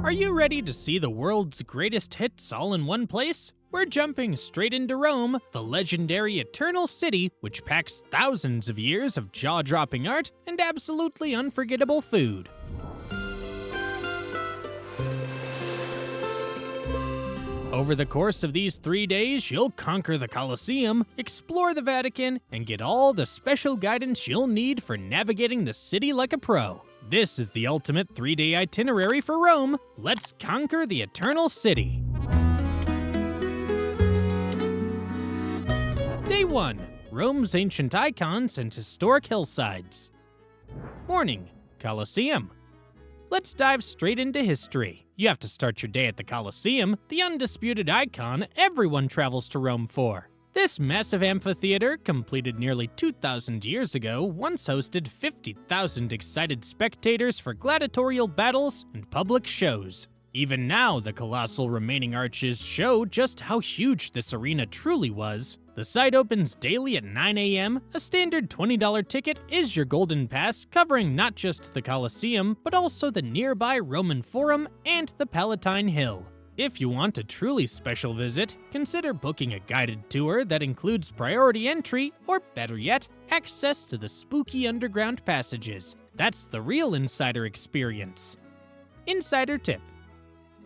Are you ready to see the world's greatest hits all in one place? We're jumping straight into Rome, the legendary Eternal City, which packs thousands of years of jaw-dropping art and absolutely unforgettable food. Over the course of these 3 days, you'll conquer the Colosseum, explore the Vatican, and get all the special guidance you'll need for navigating the city like a pro. This is the ultimate 3-day itinerary for Rome. Let's conquer the Eternal City. Day 1. Rome's ancient icons and historic hillsides. Morning. Colosseum. Let's dive straight into history. You have to start your day at the Colosseum, the undisputed icon everyone travels to Rome for. This massive amphitheater, completed nearly 2,000 years ago, once hosted 50,000 excited spectators for gladiatorial battles and public shows. Even now, the colossal remaining arches show just how huge this arena truly was. The site opens daily at 9 a.m. A standard $20 ticket is your golden pass, covering not just the Colosseum, but also the nearby Roman Forum and the Palatine Hill. If you want a truly special visit, consider booking a guided tour that includes priority entry, or better yet, access to the spooky underground passages. That's the real insider experience. Insider tip.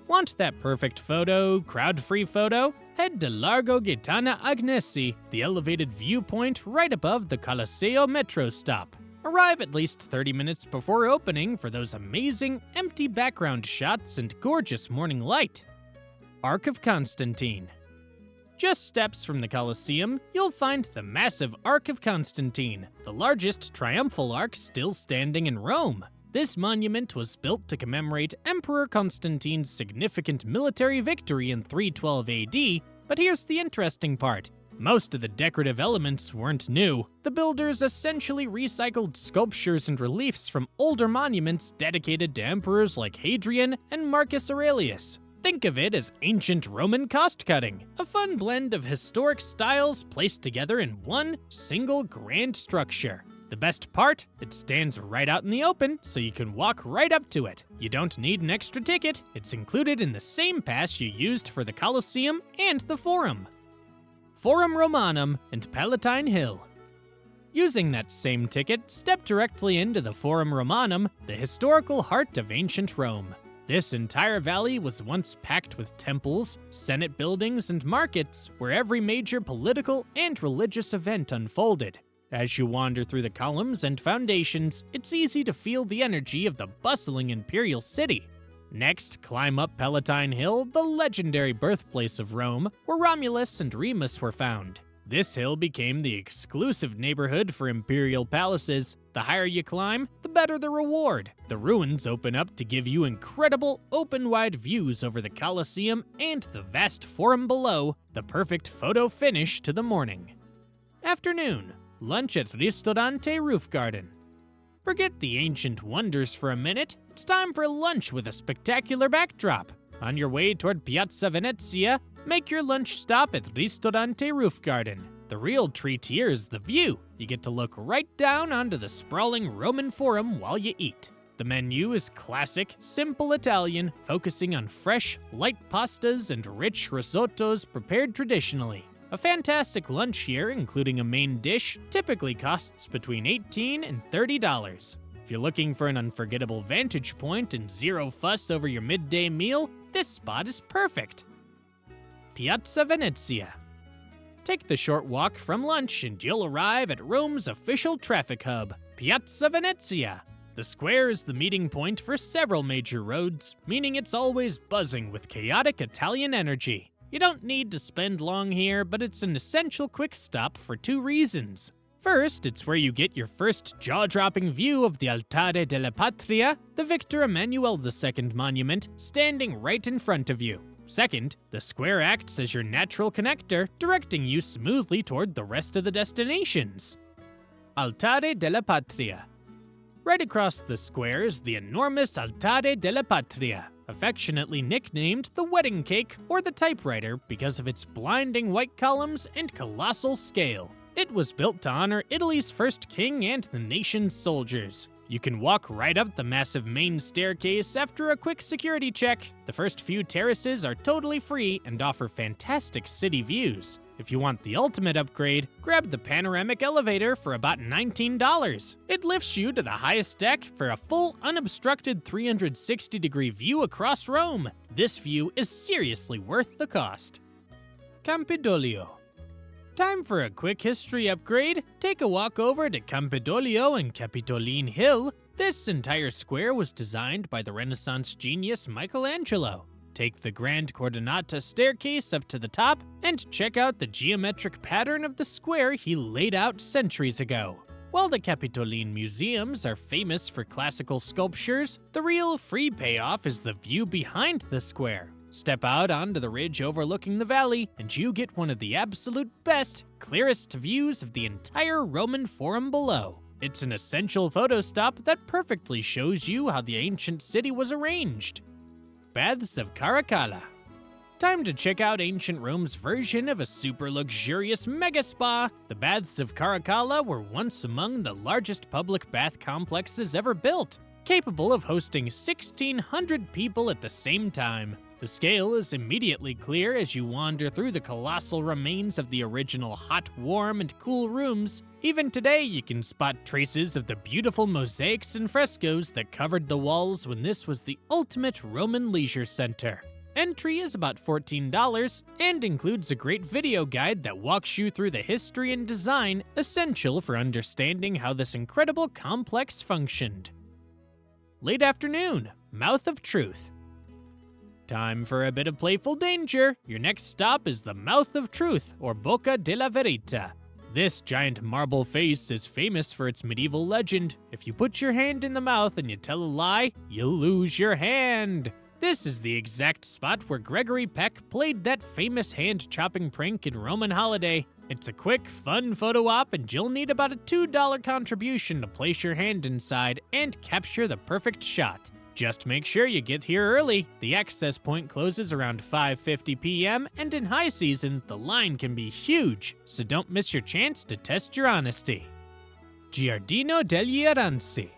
Want that perfect photo, crowd-free photo? Head to Largo Gaetana Agnesi, the elevated viewpoint right above the Colosseo metro stop. Arrive at least 30 minutes before opening for those amazing, empty background shots and gorgeous morning light. Ark of Constantine. Just steps from the Colosseum, you'll find the massive Ark of Constantine, the largest triumphal ark still standing in Rome. This monument was built to commemorate Emperor Constantine's significant military victory in 312 AD, but here's the interesting part. Most of the decorative elements weren't new. The builders essentially recycled sculptures and reliefs from older monuments dedicated to emperors like Hadrian and Marcus Aurelius. Think of it as ancient Roman cost-cutting, a fun blend of historic styles placed together in one single grand structure. The best part? It stands right out in the open, so you can walk right up to it. You don't need an extra ticket. It's included in the same pass you used for the Colosseum and the Forum. Forum Romanum and Palatine Hill. Using that same ticket, step directly into the Forum Romanum, the historical heart of ancient Rome. This entire valley was once packed with temples, senate buildings, and markets where every major political and religious event unfolded. As you wander through the columns and foundations, it's easy to feel the energy of the bustling imperial city. Next, climb up Palatine Hill, the legendary birthplace of Rome, where Romulus and Remus were found. This hill became the exclusive neighborhood for imperial palaces. The higher you climb, the better the reward. The ruins open up to give you incredible, open-wide views over the Colosseum and the vast Forum below, the perfect photo finish to the morning. Afternoon. Lunch at Ristorante Roof Garden. Forget the ancient wonders for a minute. It's time for lunch with a spectacular backdrop. On your way toward Piazza Venezia, make your lunch stop at Ristorante Roof Garden. The real treat here is the view. You get to look right down onto the sprawling Roman Forum while you eat. The menu is classic, simple Italian, focusing on fresh, light pastas and rich risottos prepared traditionally. A fantastic lunch here, including a main dish, typically costs between $18 and $30. If you're looking for an unforgettable vantage point and zero fuss over your midday meal, this spot is perfect. Piazza Venezia. Take the short walk from lunch and you'll arrive at Rome's official traffic hub, Piazza Venezia. The square is the meeting point for several major roads, meaning it's always buzzing with chaotic Italian energy. You don't need to spend long here, but it's an essential quick stop for 2 reasons. First, it's where you get your first jaw-dropping view of the Altare della Patria, the Victor Emmanuel II monument, standing right in front of you. Second, the square acts as your natural connector, directing you smoothly toward the rest of the destinations. Altare della Patria. Right across the square is the enormous Altare della Patria, affectionately nicknamed the wedding cake or the typewriter because of its blinding white columns and colossal scale. It was built to honor Italy's first king and the nation's soldiers. You can walk right up the massive main staircase after a quick security check. The first few terraces are totally free and offer fantastic city views. If you want the ultimate upgrade, grab the panoramic elevator for about $19. It lifts you to the highest deck for a full unobstructed 360-degree view across Rome. This view is seriously worth the cost. Campidoglio. Time for a quick history upgrade. Take a walk over to Campidoglio and Capitoline Hill. This entire square was designed by the Renaissance genius Michelangelo. Take the Grand Coordinata staircase up to the top and check out the geometric pattern of the square he laid out centuries ago. While the Capitoline museums are famous for classical sculptures, the real free payoff is the view behind the square. Step out onto the ridge overlooking the valley, and you get one of the absolute best, clearest views of the entire Roman Forum below. It's an essential photo stop that perfectly shows you how the ancient city was arranged. Baths of Caracalla. Time to check out ancient Rome's version of a super luxurious mega spa. The Baths of Caracalla were once among the largest public bath complexes ever built, capable of hosting 1,600 people at the same time. The scale is immediately clear as you wander through the colossal remains of the original hot, warm, and cool rooms. Even today, you can spot traces of the beautiful mosaics and frescoes that covered the walls when this was the ultimate Roman leisure center. Entry is about $14 and includes a great video guide that walks you through the history and design essential for understanding how this incredible complex functioned. Late afternoon, Mouth of Truth. Time for a bit of playful danger. Your next stop is the Mouth of Truth, or Bocca della Verità. This giant marble face is famous for its medieval legend. If you put your hand in the mouth and you tell a lie, you'll lose your hand. This is the exact spot where Gregory Peck played that famous hand-chopping prank in Roman Holiday. It's a quick, fun photo op, and you'll need about a $2 contribution to place your hand inside and capture the perfect shot. Just make sure you get here early. The access point closes around 5:50 p.m., and in high season, the line can be huge, so don't miss your chance to test your honesty. Giardino degli Aranci.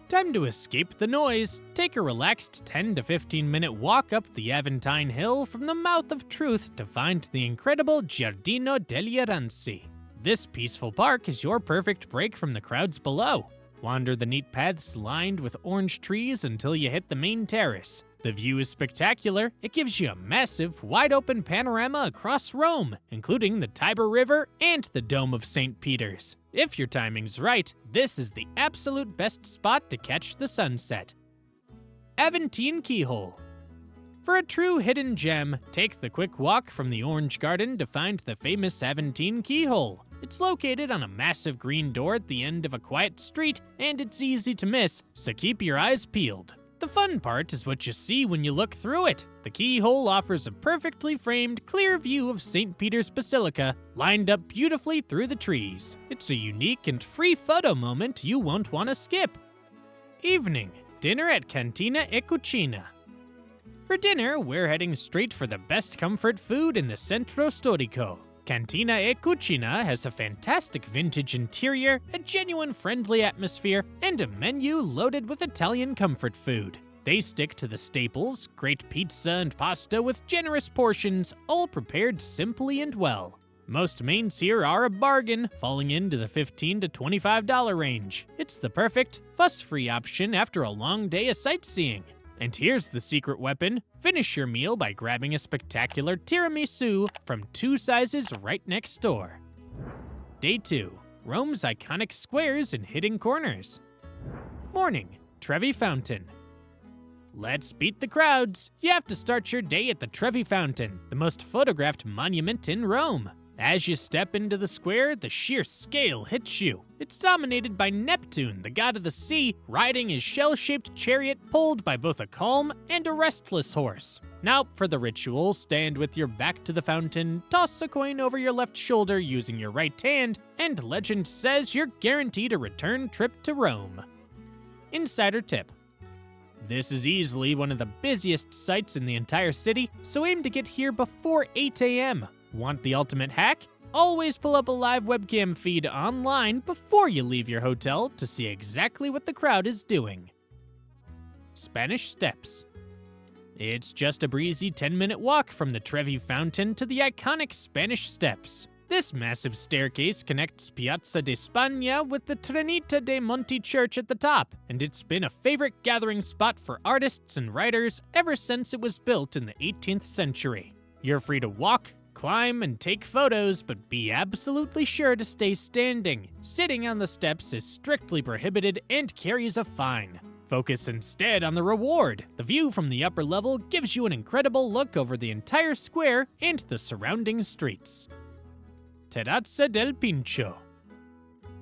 Time to escape the noise. Take a relaxed 10 to 15 minute walk up the Aventine hill from the Mouth of Truth to find the incredible Giardino degli Aranci. This peaceful park is your perfect break from the crowds below. Wander the neat paths lined with orange trees until you hit the main terrace. The view is spectacular. It gives you a massive, wide-open panorama across Rome, including the Tiber River and the Dome of St. Peter's. If your timing's right, this is the absolute best spot to catch the sunset. Aventine Keyhole. For a true hidden gem, take the quick walk from the Orange Garden to find the famous Aventine Keyhole. It's located on a massive green door at the end of a quiet street, and it's easy to miss, so keep your eyes peeled. The fun part is what you see when you look through it. The keyhole offers a perfectly framed, clear view of St. Peter's Basilica, lined up beautifully through the trees. It's a unique and free photo moment you won't want to skip. Evening, dinner at Cantina e Cucina. For dinner, we're heading straight for the best comfort food in the Centro Storico. Cantina e Cucina has a fantastic vintage interior, a genuine friendly atmosphere, and a menu loaded with Italian comfort food. They stick to the staples, great pizza and pasta with generous portions, all prepared simply and well. Most mains here are a bargain, falling into the $15 to $25 range. It's the perfect, fuss-free option after a long day of sightseeing. And here's the secret weapon. Finish your meal by grabbing a spectacular tiramisu from 2 sizes right next door. Day 2. Rome's iconic squares and hidden corners. Morning. Trevi Fountain. Let's beat the crowds. You have to start your day at the Trevi Fountain, the most photographed monument in Rome. As you step into the square, the sheer scale hits you. It's dominated by Neptune, the god of the sea, riding his shell-shaped chariot pulled by both a calm and a restless horse. Now, for the ritual, stand with your back to the fountain, toss a coin over your left shoulder using your right hand, and legend says you're guaranteed a return trip to Rome. Insider tip. This is easily one of the busiest sites in the entire city, so aim to get here before 8 a.m. Want the ultimate hack? Always pull up a live webcam feed online before you leave your hotel to see exactly what the crowd is doing. Spanish Steps. It's just a breezy 10-minute walk from the Trevi fountain to the iconic Spanish Steps. This massive staircase connects Piazza de España with the Trinita de Monti church at the top, and it's been a favorite gathering spot for artists and writers ever since it was built in the 18th century. You're free to walk, climb, and take photos, but be absolutely sure to stay standing. Sitting on the steps is strictly prohibited and carries a fine. Focus instead on the reward. The view from the upper level gives you an incredible look over the entire square and the surrounding streets. Terrazza del Pincho.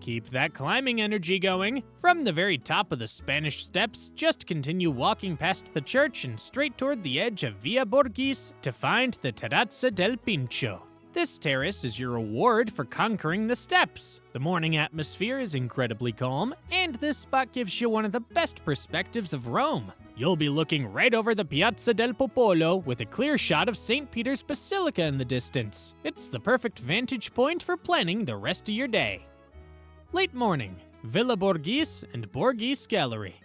Keep that climbing energy going. From the very top of the Spanish Steps, just continue walking past the church and straight toward the edge of Via Borghese to find the Terrazza del Pincho. This terrace is your reward for conquering the steps. The morning atmosphere is incredibly calm, and this spot gives you one of the best perspectives of Rome. You'll be looking right over the Piazza del Popolo with a clear shot of St. Peter's Basilica in the distance. It's the perfect vantage point for planning the rest of your day. Late morning, Villa Borghese and Borghese Gallery.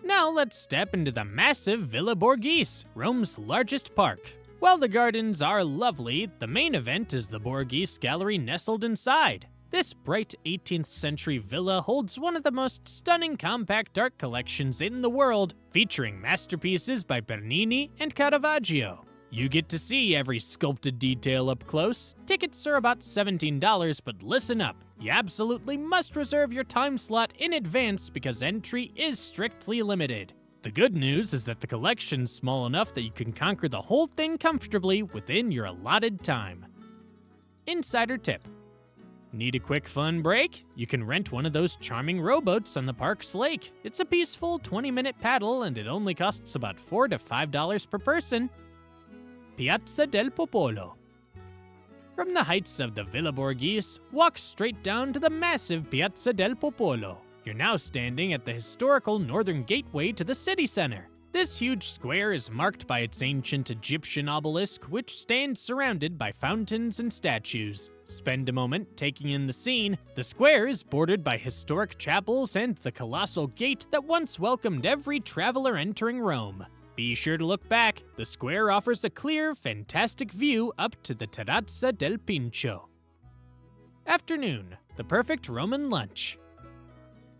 Now let's step into the massive Villa Borghese, Rome's largest park. While the gardens are lovely, the main event is the Borghese Gallery nestled inside. This bright 18th century villa holds one of the most stunning compact art collections in the world, featuring masterpieces by Bernini and Caravaggio. You get to see every sculpted detail up close. Tickets are about $17, but listen up. You absolutely must reserve your time slot in advance because entry is strictly limited. The good news is that the collection's small enough that you can conquer the whole thing comfortably within your allotted time. Insider tip. Need a quick fun break? You can rent one of those charming rowboats on the park's lake. It's a peaceful 20-minute paddle and it only costs about $4 to $5 per person. Piazza del Popolo. From the heights of the Villa Borghese, walk straight down to the massive Piazza del Popolo. You're now standing at the historical northern gateway to the city center. This huge square is marked by its ancient Egyptian obelisk, which stands surrounded by fountains and statues. Spend a moment taking in the scene. The square is bordered by historic chapels and the colossal gate that once welcomed every traveler entering Rome. Be sure to look back. The square offers a clear, fantastic view up to the Terrazza del Pincho. Afternoon, the perfect Roman lunch.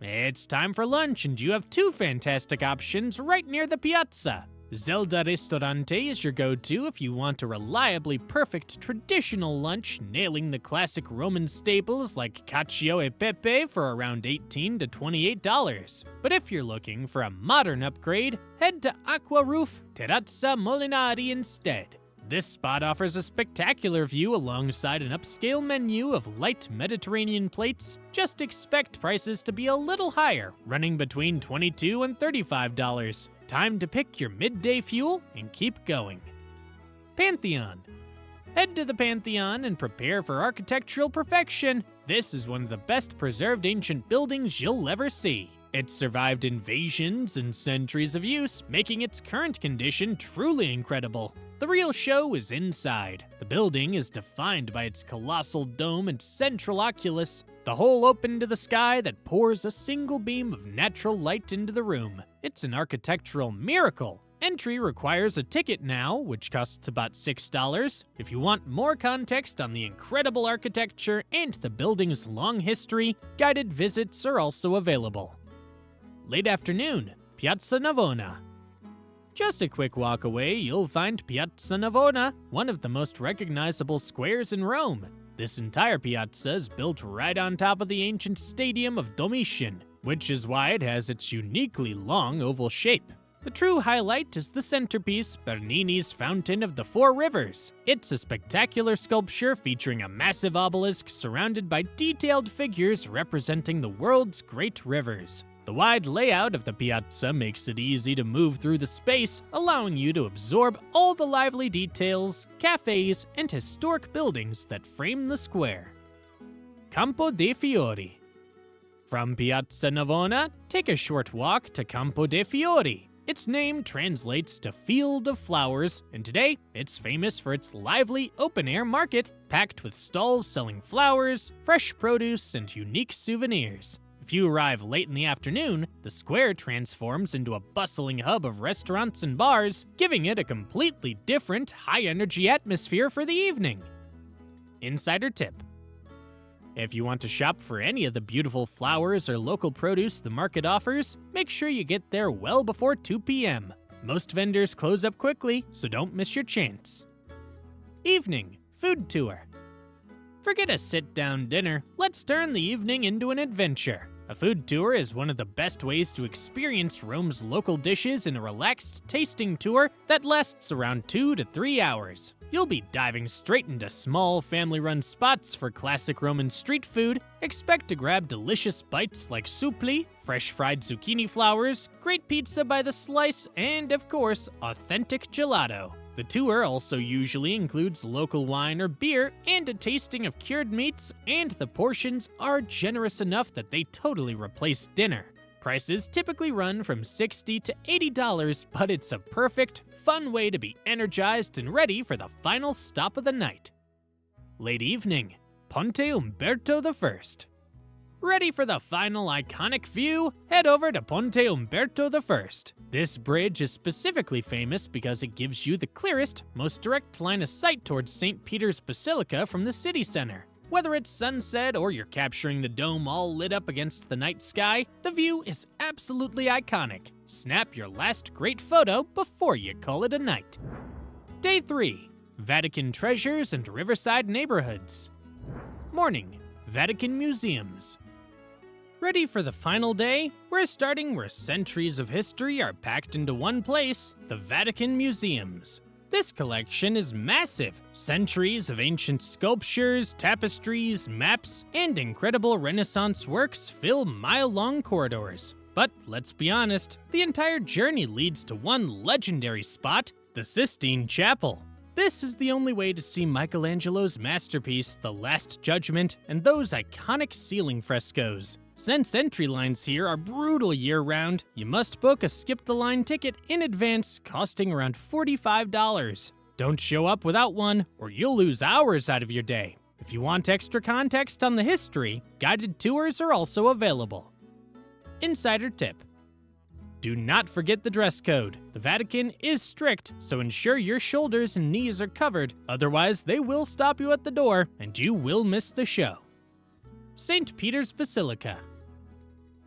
It's time for lunch, and you have two fantastic options right near the piazza. Zelda Ristorante is your go-to if you want a reliably perfect traditional lunch, nailing the classic Roman staples like cacio e pepe for around $18 to $28. But if you're looking for a modern upgrade, head to Acqua Roof Terrazza Molinari instead. This spot offers a spectacular view alongside an upscale menu of light Mediterranean plates. Just expect prices to be a little higher, running between $22 and $35. Time to pick your midday fuel and keep going. Pantheon. Head to the Pantheon and prepare for architectural perfection. This is one of the best preserved ancient buildings you'll ever see. It survived invasions and centuries of use, making its current condition truly incredible. The real show is inside. The building is defined by its colossal dome and central oculus, the whole open to the sky that pours a single beam of natural light into the room. It's an architectural miracle. Entry requires a ticket now, which costs about $6. If you want more context on the incredible architecture and the building's long history, guided visits are also available. Late afternoon, Piazza Navona. Just a quick walk away, you'll find Piazza Navona, one of the most recognizable squares in Rome. This entire piazza is built right on top of the ancient Stadium of Domitian, which is why it has its uniquely long oval shape. The true highlight is the centerpiece, Bernini's Fountain of the Four Rivers. It's a spectacular sculpture featuring a massive obelisk surrounded by detailed figures representing the world's great rivers. The wide layout of the piazza makes it easy to move through the space, allowing you to absorb all the lively details, cafes, and historic buildings that frame the square. Campo dei Fiori. From Piazza Navona, take a short walk to Campo dei Fiori. Its name translates to Field of Flowers, and today it's famous for its lively open-air market packed with stalls selling flowers, fresh produce, and unique souvenirs. If you arrive late in the afternoon, the square transforms into a bustling hub of restaurants and bars, giving it a completely different, high-energy atmosphere for the evening. Insider tip: if you want to shop for any of the beautiful flowers or local produce the market offers, make sure you get there well before 2 p.m. Most vendors close up quickly, so don't miss your chance. Evening food tour. Forget a sit-down dinner, let's turn the evening into an adventure. A food tour is one of the best ways to experience Rome's local dishes in a relaxed tasting tour that lasts around 2 to 3 hours. You'll be diving straight into small, family-run spots for classic Roman street food. Expect to grab delicious bites like supli, fresh fried zucchini flowers, great pizza by the slice, and, of course, authentic gelato. The tour also usually includes local wine or beer and a tasting of cured meats, and the portions are generous enough that they totally replace dinner. Prices typically run from $60 to $80, but it's a perfect, fun way to be energized and ready for the final stop of the night. Late evening, Ponte Umberto I. Ready for the final iconic view? Head over to Ponte Umberto I. This bridge is specifically famous because it gives you the clearest, most direct line of sight towards St. Peter's Basilica from the city center. Whether it's sunset or you're capturing the dome all lit up against the night sky, the view is absolutely iconic. Snap your last great photo before you call it a night. Day 3. Vatican treasures and riverside neighborhoods. Morning. Vatican museums. Ready for the final day? We're starting where centuries of history are packed into one place, the Vatican Museums. This collection is massive. Centuries of ancient sculptures, tapestries, maps, and incredible Renaissance works fill mile-long corridors. But let's be honest, the entire journey leads to one legendary spot, the Sistine Chapel. This is the only way to see Michelangelo's masterpiece, The Last Judgment, and those iconic ceiling frescoes. Since entry lines here are brutal year-round, you must book a skip-the-line ticket in advance, costing around $45. Don't show up without one, or you'll lose hours out of your day. If you want extra context on the history, guided tours are also available. Insider tip: do not forget the dress code. The Vatican is strict, so ensure your shoulders and knees are covered, otherwise they will stop you at the door, and you will miss the show. St. Peter's Basilica.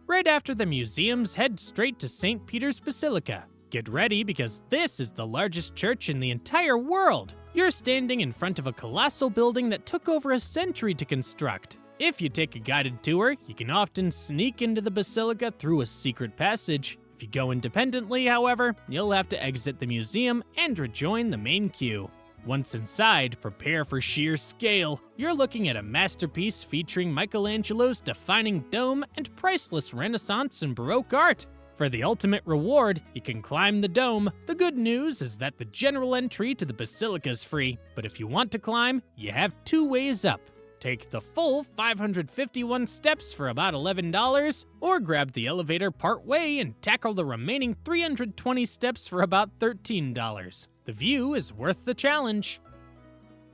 Right after the museums, head straight to St. Peter's Basilica. Get ready because this is the largest church in the entire world. You're standing in front of a colossal building that took over a century to construct. If you take a guided tour, you can often sneak into the basilica through a secret passage. If you go independently, however, you'll have to exit the museum and rejoin the main queue. Once inside, prepare for sheer scale. You're looking at a masterpiece featuring Michelangelo's defining dome and priceless Renaissance and Baroque art. For the ultimate reward, you can climb the dome. The good news is that the general entry to the basilica is free, but if you want to climb, you have 2 ways up. Take the full 551 steps for about $11, or grab the elevator part way and tackle the remaining 320 steps for about $13. The view is worth the challenge.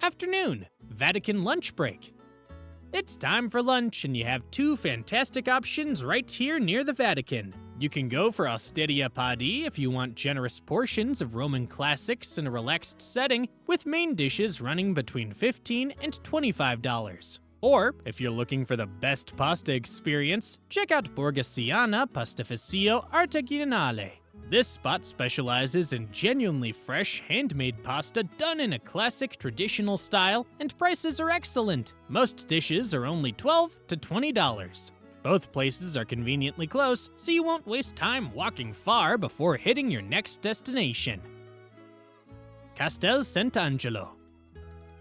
Afternoon, Vatican lunch break. It's time for lunch, and you have 2 fantastic options right here near the Vatican. You can go for Osteria Padi if you want generous portions of Roman classics in a relaxed setting, with main dishes running between $15 and $25. Or, if you're looking for the best pasta experience, check out Borgesiana Pastificio Artigianale. This spot specializes in genuinely fresh, handmade pasta done in a classic traditional style, and prices are excellent. Most dishes are only $12 to $20. Both places are conveniently close, so you won't waste time walking far before hitting your next destination. Castel Sant'Angelo.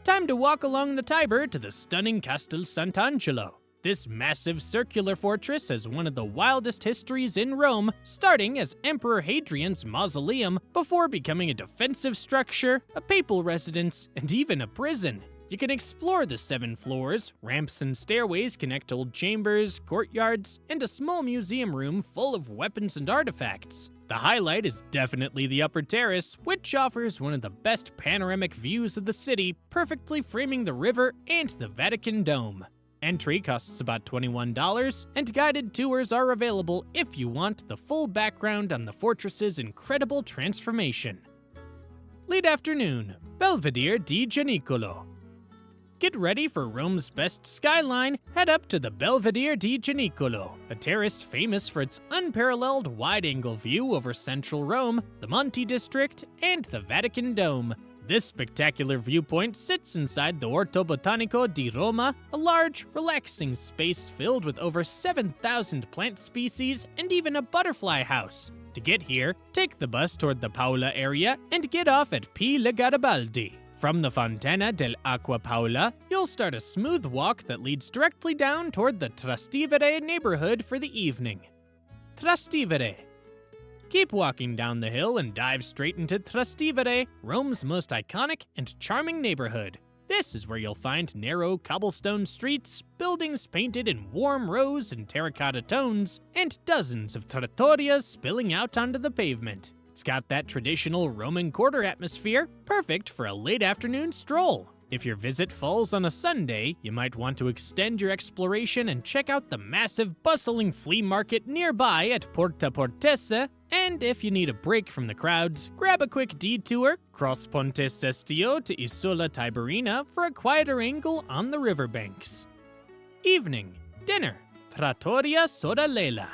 Time to walk along the Tiber to the stunning Castel Sant'Angelo. This massive circular fortress has one of the wildest histories in Rome, starting as Emperor Hadrian's mausoleum before becoming a defensive structure, a papal residence, and even a prison. You can explore the 7 floors, ramps and stairways connect old chambers, courtyards, and a small museum room full of weapons and artifacts. The highlight is definitely the upper terrace, which offers one of the best panoramic views of the city, perfectly framing the river and the Vatican Dome. Entry costs about $21, and guided tours are available if you want the full background on the fortress's incredible transformation. Late afternoon, Belvedere di Gianicolo. Get ready for Rome's best skyline, head up to the Belvedere di Gianicolo, a terrace famous for its unparalleled wide-angle view over central Rome, the Monte District, and the Vatican Dome. This spectacular viewpoint sits inside the Orto Botanico di Roma, a large, relaxing space filled with over 7,000 plant species and even a butterfly house. To get here, take the bus toward the Paola area and get off at P. Le Garibaldi. From the Fontana dell'Acqua Paola, you'll start a smooth walk that leads directly down toward the Trastevere neighborhood for the evening. Trastevere. Keep walking down the hill and dive straight into Trastevere, Rome's most iconic and charming neighborhood. This is where you'll find narrow cobblestone streets, buildings painted in warm rose and terracotta tones, and dozens of trattorias spilling out onto the pavement. It's got that traditional Roman Quarter atmosphere, perfect for a late afternoon stroll. If your visit falls on a Sunday, you might want to extend your exploration and check out the massive, bustling flea market nearby at Porta Portese. And if you need a break from the crowds, grab a quick detour, cross Ponte Sestio to Isola Tiberina for a quieter angle on the riverbanks. Evening, dinner, Trattoria Sodalella.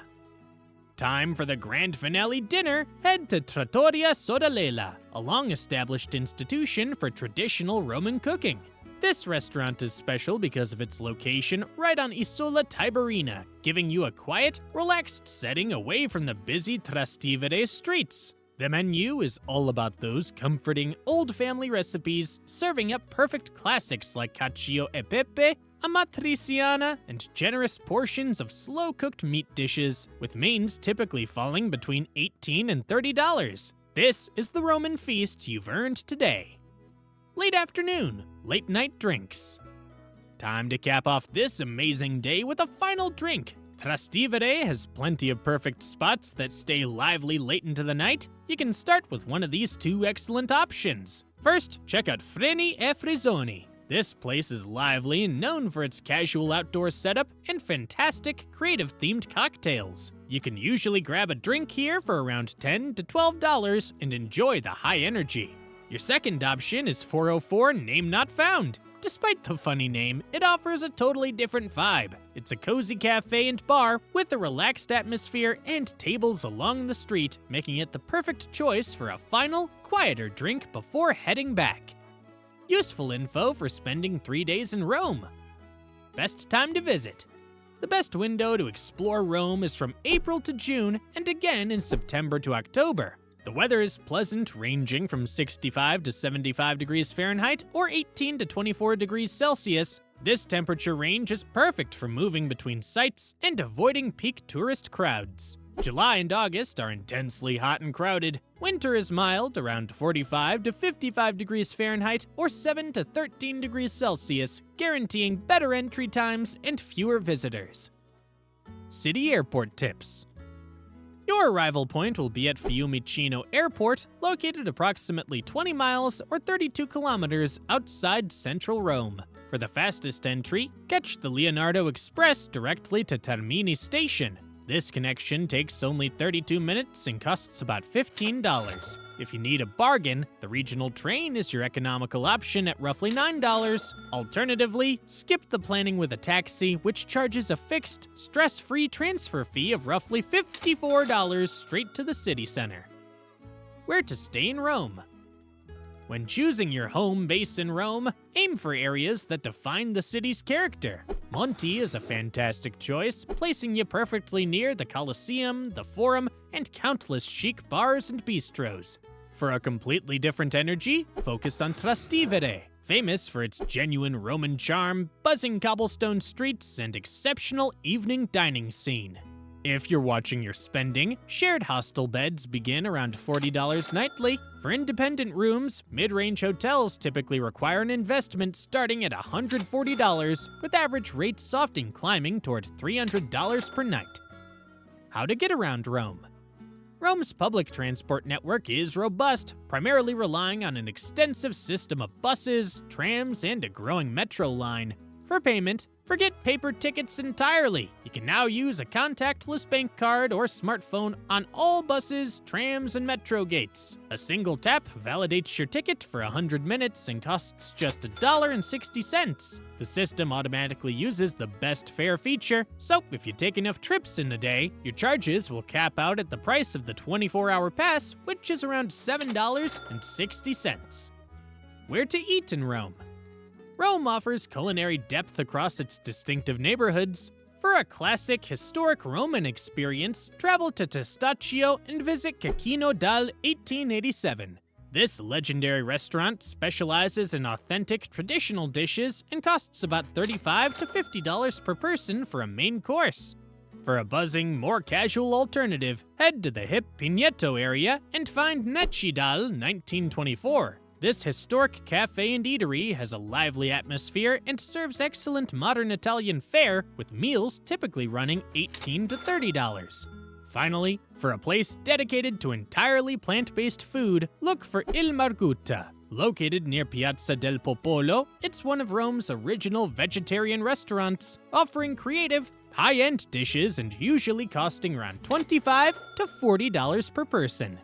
Time for the grand finale dinner, head to Trattoria Sodalella, a long-established institution for traditional Roman cooking. This restaurant is special because of its location right on Isola Tiberina, giving you a quiet, relaxed setting away from the busy Trastevere streets. The menu is all about those comforting old family recipes, serving up perfect classics like cacio e pepe, amatriciana, and generous portions of slow-cooked meat dishes, with mains typically falling between $18 and $30. This is the Roman feast you've earned today. Late afternoon, late-night drinks. Time to cap off this amazing day with a final drink. Trastevere has plenty of perfect spots that stay lively late into the night. You can start with one of these 2 excellent options. First, check out Freni e Frisoni. This place is lively and known for its casual outdoor setup and fantastic creative-themed cocktails. You can usually grab a drink here for around $10 to $12 and enjoy the high energy. Your second option is 404 Name Not Found. Despite the funny name, it offers a totally different vibe. It's a cozy cafe and bar with a relaxed atmosphere and tables along the street, making it the perfect choice for a final, quieter drink before heading back. Useful info for spending 3 days in Rome. Best time to visit. The best window to explore Rome is from April to June and again in September to October. The weather is pleasant, ranging from 65 to 75 degrees Fahrenheit or 18 to 24 degrees Celsius. This temperature range is perfect for moving between sites and avoiding peak tourist crowds. July and August are intensely hot and crowded. Winter is mild, around 45 to 55 degrees Fahrenheit or 7 to 13 degrees Celsius, guaranteeing better entry times and fewer visitors. City airport tips. Your arrival point will be at Fiumicino Airport, located approximately 20 miles or 32 kilometers outside central Rome. For the fastest entry, catch the Leonardo Express directly to Termini Station. This connection takes only 32 minutes and costs about $15. If you need a bargain, the regional train is your economical option at roughly $9. Alternatively, skip the planning with a taxi, which charges a fixed, stress-free transfer fee of roughly $54 straight to the city center. Where to stay in Rome? When choosing your home base in Rome, aim for areas that define the city's character. Monte is a fantastic choice, placing you perfectly near the Colosseum, the Forum, and countless chic bars and bistros. For a completely different energy, focus on Trastevere, famous for its genuine Roman charm, buzzing cobblestone streets, and exceptional evening dining scene. If you're watching your spending, shared hostel beds begin around $40 nightly. For independent rooms, mid-range hotels typically require an investment starting at $140, with average rates often climbing toward $300 per night. How to get around Rome. Rome's public transport network is robust, primarily relying on an extensive system of buses, trams, and a growing metro line. For payment, forget paper tickets entirely. You can now use a contactless bank card or smartphone on all buses, trams, and metro gates. A single tap validates your ticket for 100 minutes and costs just $1.60. The system automatically uses the best fare feature, so if you take enough trips in a day, your charges will cap out at the price of the 24-hour pass, which is around $7.60. Where to eat in Rome? Rome offers culinary depth across its distinctive neighborhoods. For a classic, historic Roman experience, travel to Testaccio and visit Cecchino dal 1887. This legendary restaurant specializes in authentic traditional dishes and costs about $35 to $50 per person for a main course. For a buzzing, more casual alternative, head to the hip Pineto area and find Necci dal 1924. This historic cafe and eatery has a lively atmosphere and serves excellent modern Italian fare, with meals typically running $18 to $30. Finally, for a place dedicated to entirely plant-based food, look for Il Margutta. Located near Piazza del Popolo, it's one of Rome's original vegetarian restaurants, offering creative, high-end dishes and usually costing around $25 to $40 per person.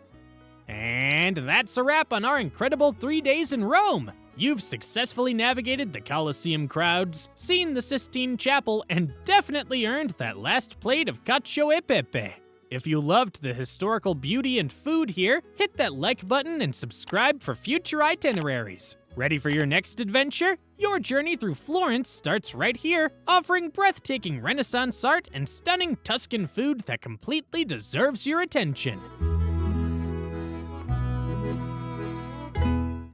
And that's a wrap on our incredible 3 days in Rome! You've successfully navigated the Colosseum crowds, seen the Sistine Chapel, and definitely earned that last plate of cacio e pepe. If you loved the historical beauty and food here, hit that like button and subscribe for future itineraries. Ready for your next adventure? Your journey through Florence starts right here, offering breathtaking Renaissance art and stunning Tuscan food that completely deserves your attention.